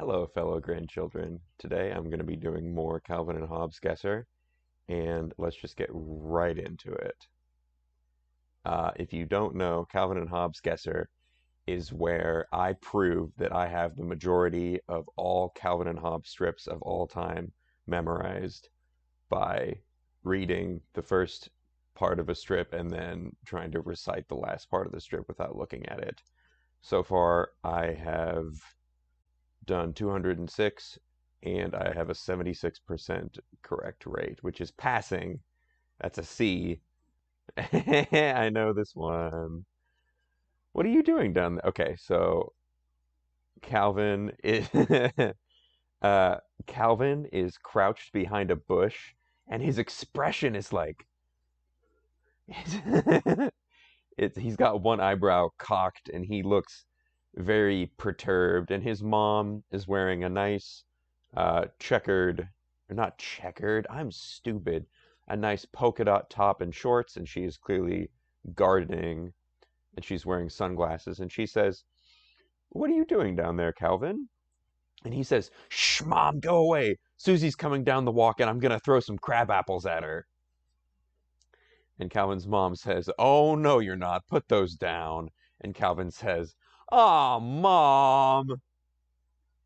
Hello, fellow grandchildren. Today I'm going to be doing more Calvin and Hobbes Guesser, and let's just get right into it. If you don't know, Calvin and Hobbes Guesser is where I prove that I have the majority of all Calvin and Hobbes strips of all time memorized by reading the first part of a strip and then trying to recite the last part of the strip without looking at it. So far, I have done 206 and I have a 76% correct rate, which is passing. That's a C. I know this one. What are you doing down there? Okay, so Calvin is uh, Calvin is crouched behind a bush, and his expression is like he's got one eyebrow cocked, and he looks very perturbed. And his mom is wearing a nice checkered, or not checkered. I'm stupid. A nice polka dot top and shorts, and she is clearly gardening, and she's wearing sunglasses. And she says, "What are you doing down there, Calvin?" And he says, "Shh, Mom, go away. Susie's coming down the walk, and I'm gonna throw some crab apples at her." And Calvin's mom says, "Oh, no, you're not. Put those down." And Calvin says, "Aw, Mom."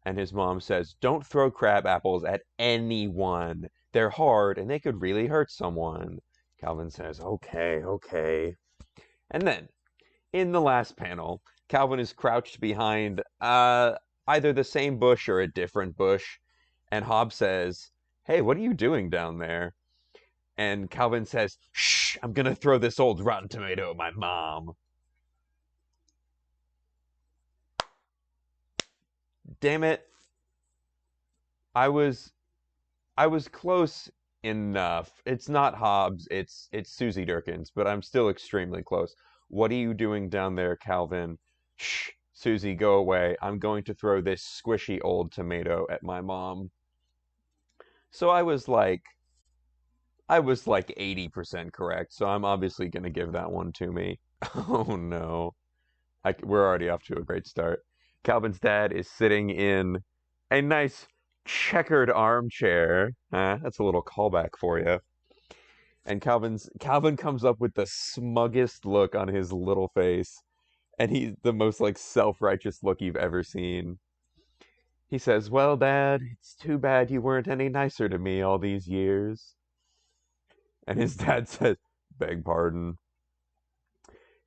And his mom says, "Don't throw crab apples at anyone. They're hard and they could really hurt someone." Calvin says, "Okay, okay." And then, in the last panel, Calvin is crouched behind either the same bush or a different bush. And Hobbes says, "Hey, what are you doing down there?" And Calvin says, "Shh, I'm gonna throw this old rotten tomato at my mom." Damn it. I was I was close enough. It's not Hobbes, it's Susie Durkins, but I'm still extremely close. What are you doing down there, Calvin? Shh, Susie, go away. I'm going to throw this squishy old tomato at my mom. So I was like 80% correct, so I'm obviously going to give that one to me. Oh no. We're already off to a great start. Calvin's dad is sitting in a nice checkered armchair. That's a little callback for you. And Calvin comes up with the smuggest look on his little face, and he's the most like self-righteous look you've ever seen. He says, "Well, Dad, it's too bad you weren't any nicer to me all these years." And his dad says, "Beg pardon."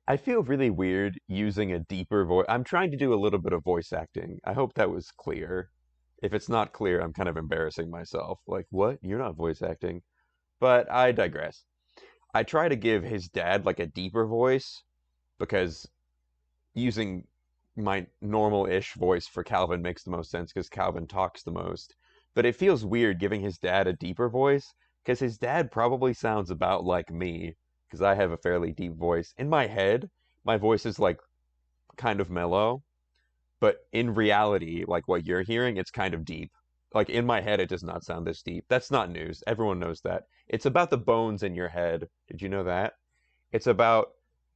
I feel really weird using a deeper voice. I'm trying to do a little bit of voice acting. I hope that was clear. If it's not clear, I'm kind of embarrassing myself. Like, what? You're not voice acting. But I digress. I try to give his dad like a deeper voice because using my normal-ish voice for Calvin makes the most sense because Calvin talks the most. But it feels weird giving his dad a deeper voice because his dad probably sounds about like me because I have a fairly deep voice. In my head, my voice is like kind of mellow, but in reality, like what you're hearing, it's kind of deep. Like in my head, it does not sound this deep. That's not news. Everyone knows that. It's about the bones in your head. Did you know that? It's about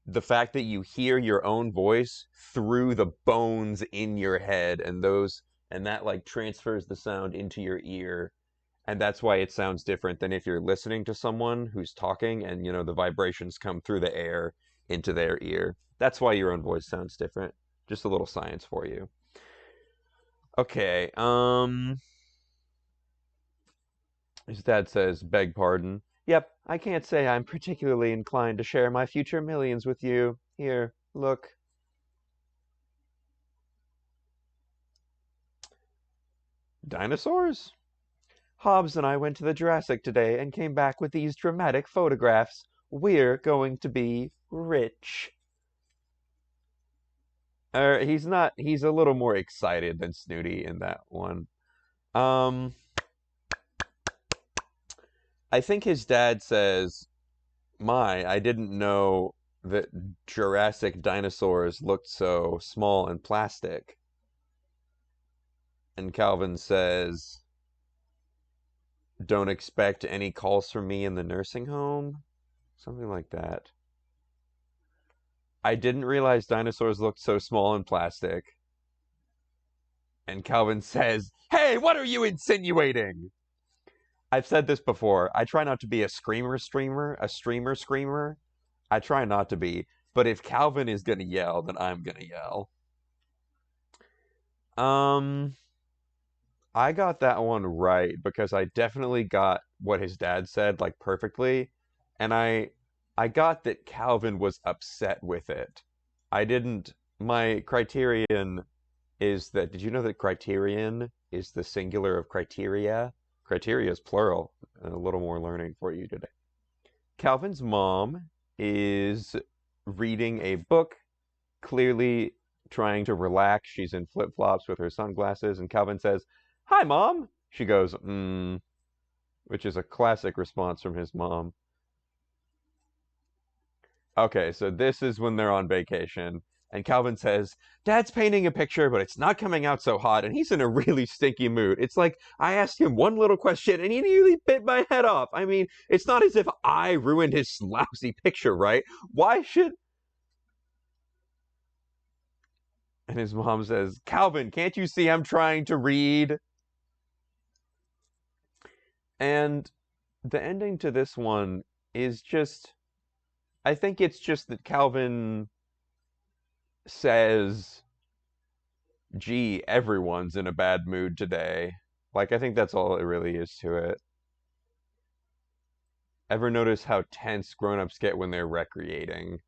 the fact that you hear your own voice through the bones in your head, and that like transfers the sound into your ear. And that's why it sounds different than if you're listening to someone who's talking and the vibrations come through the air into their ear. That's why your own voice sounds different. Just a little science for you. Okay, his dad says, "Beg pardon." "Yep, I can't say I'm particularly inclined to share my future millions with you. Here, look." "Dinosaurs?" "Hobbs and I went to the Jurassic today and came back with these dramatic photographs. We're going to be rich." He's not, he's a little more excited than Snooty in that one. Um, I think his dad says, I didn't know that Jurassic dinosaurs looked so small and plastic." And Calvin says, "Don't expect any calls from me in the nursing home." Something like that. "I didn't realize dinosaurs looked so small and plastic." And Calvin says, "Hey, what are you insinuating?" I've said this before. I try not to be a screamer. I try not to be. But if Calvin is going to yell, then I'm going to yell. Um, I got that one right because I definitely got what his dad said like perfectly, and I got that Calvin was upset with it. I didn't. My criterion is that. Did you know that criterion is the singular of criteria? Criteria is plural. A little more learning for you today. Calvin's mom is reading a book, clearly trying to relax. She's in flip-flops with her sunglasses, and Calvin says, "Hi, Mom." She goes, which is a classic response from his mom. Okay, so this is when they're on vacation, and Calvin says, "Dad's painting a picture, but it's not coming out so hot, and he's in a really stinky mood. It's like I asked him one little question, and he nearly bit my head off. I mean, it's not as if I ruined his lousy picture, right? Why should..." And his mom says, "Calvin, can't you see I'm trying to read?" And the ending to this one is just, I think it's just that Calvin says, "Gee, everyone's in a bad mood today." Like, I think that's all it really is to it. Ever notice how tense grown-ups get when they're recreating?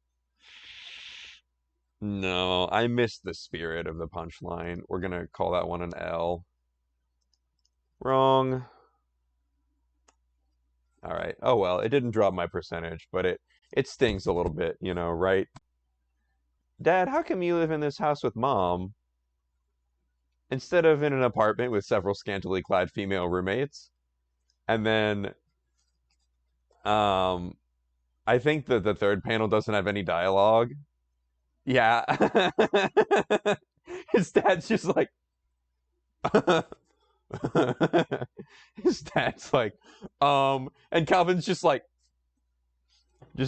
No, I missed the spirit of the punchline. We're gonna call that one an L. Wrong. All right. Oh well, it didn't drop my percentage, but it stings a little bit, right? "Dad, how come you live in this house with Mom instead of in an apartment with several scantily clad female roommates?" And then um I think that the third panel doesn't have any dialogue. Yeah. His dad's just like his dad's like, and Calvin's just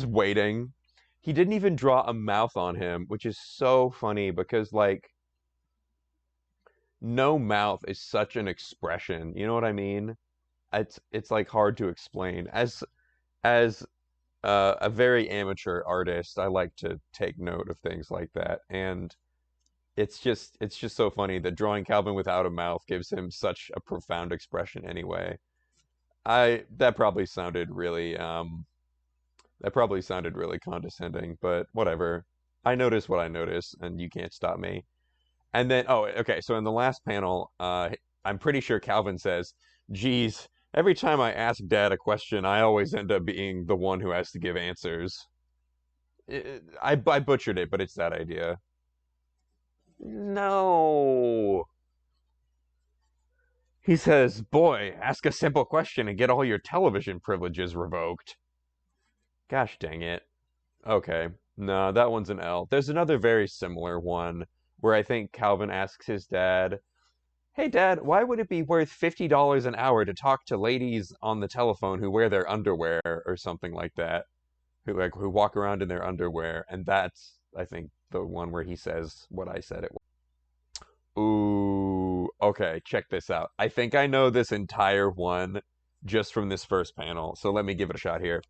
waiting. He didn't even draw a mouth on him, which is so funny because like no mouth is such an expression. You know what I mean? It's like hard to explain. As a very amateur artist, I like to take note of things like that, and it's just so funny that drawing Calvin without a mouth gives him such a profound expression anyway. I that probably sounded really condescending, but whatever. I notice what I notice, and you can't stop me. And then, oh, okay, so in the last panel, I'm pretty sure Calvin says, "Geez, every time I ask Dad a question, I always end up being the one who has to give answers." I butchered it, but it's that idea. No. He says, "Boy, ask a simple question and get all your television privileges revoked." Gosh dang it. Okay. No, that one's an L. There's another very similar one where I think Calvin asks his dad, "Hey Dad, why would it be worth $50 an hour to talk to ladies on the telephone who wear their underwear," or something like that, who walk around in their underwear? And that's, I think, the one where he says what I said it was. Ooh, okay, check this out. I think I know this entire one just from this first panel, so let me give it a shot here.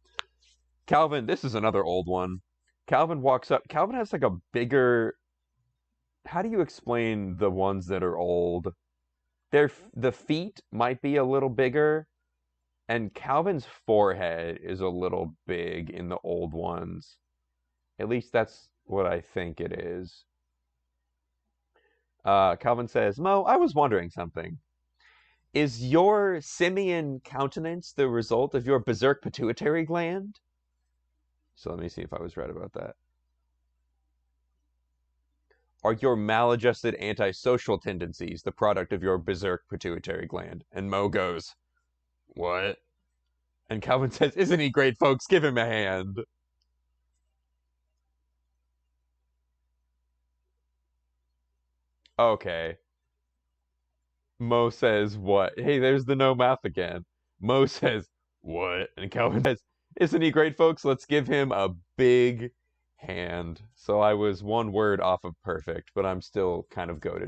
Calvin, this is another old one. Calvin walks up. Calvin has like a bigger. How do you explain the ones that are old? The feet might be a little bigger, and Calvin's forehead is a little big in the old ones. At least that's what I think it is. Calvin says, "Mo, I was wondering something. Is your simian countenance the result of your berserk pituitary gland?" So let me see if I was right about that. "Are your maladjusted antisocial tendencies the product of your berserk pituitary gland?" And Mo goes, "What?" And Calvin says, "Isn't he great, folks? Give him a hand." Okay. Mo says, "What?" Hey, there's the no mouth again. Mo says, "What?" And Calvin says, "Isn't he great, folks? Let's give him a big hand." So I was one word off of perfect, but I'm still kind of goated.